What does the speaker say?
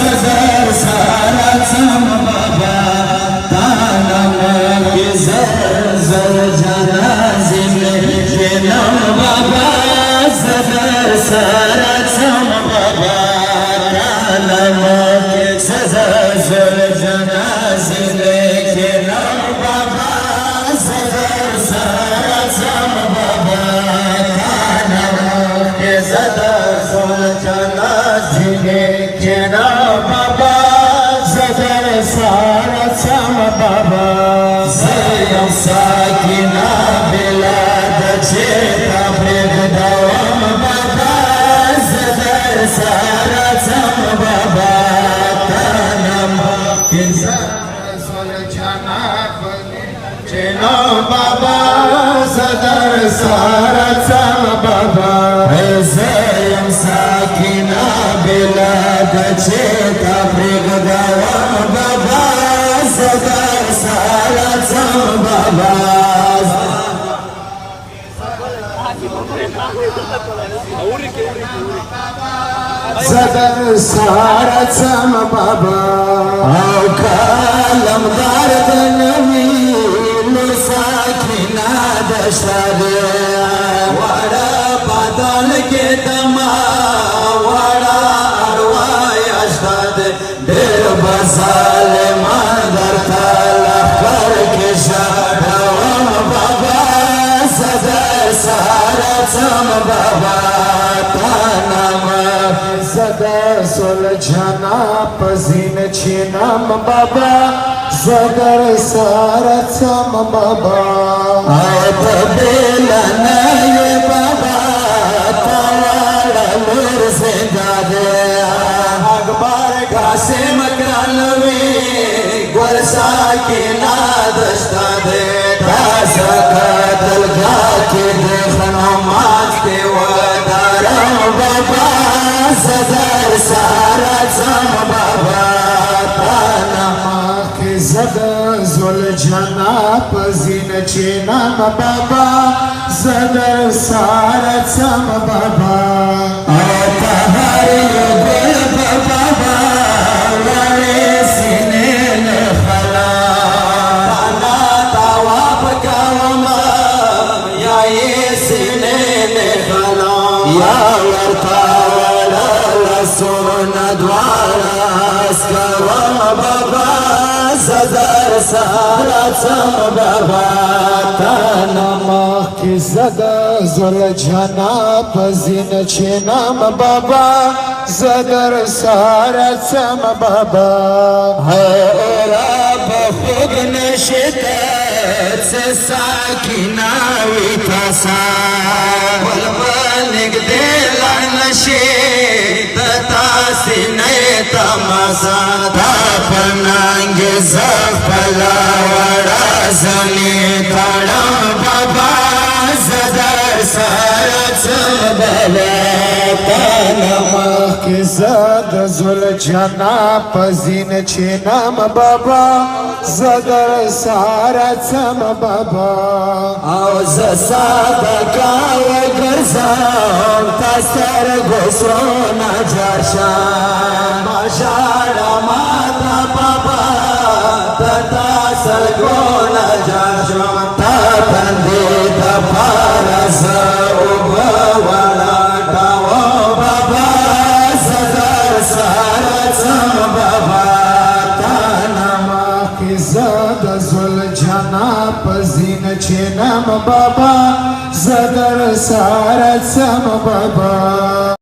زدر سارتم بابا تانم کی زر جنازی میکنم بابا زدر سارتم بابا تانم کی زر جنازی میکنم بابا زدر سارتم بابا تانم کی زدر جنازی میکنم بابا زدر سارتم بابا زیم ساکنا بلاد چیتا پرگ دوام بابا زدر سارتم بابا تانم کی زل جناب چنو بابا زدر سارتم بابا زیم ساکنا بلاد چیتا پرگ دوام بابا زدر سارتم بابا زدر سارتم بابا او کلم دارد نمی ساکنا دشتاده وڑا بادل کے دما وڑا اروای اشتاده دیر بزال مادر تلخبر کشادوام بابا زدر سارتم بابا تانم زدر سل جناب زین چینم بابا زدر سارتم بابا آب بیلنای بابا توارا لور زنداده اکبر قاسم کرانوی گل ساکنا دشتاده تازا دلگا کی دخنو مات کی ودارم بابا زدر سارتم بابا تانم کی زدر زل جناب زین چینم بابا زدر سارتم بابا آتهاری گل بابا ولی سینین خلا تانا تواب کاما یا یہ سینین خلا یا ورطا ولا لسون دوارا اسکوام بابا زدر سارتم بابا تانم کی زدر زل جناب زین چینم بابا زدر سارتم بابا ہے رب خود نشدت سے ساکنا وی تاسا والبالک دل نشید تاسی نئی تماسا تا پنانگ زفلا وڑا زنی تڑم بابا زدر سارتم بابا تانم کی زدر زل جناب زین چینم بابا زدر سارتم بابا او زصدقا و گرزم تستر گسرون جرشان ماشارا ماتا بابا تتا سلگون جرشان تا تندی تفارز اوبوالا تاو بابا زدر سارتم بابا تانم کی زدر زل جناب زین چینم بابا زدر سارتم بابا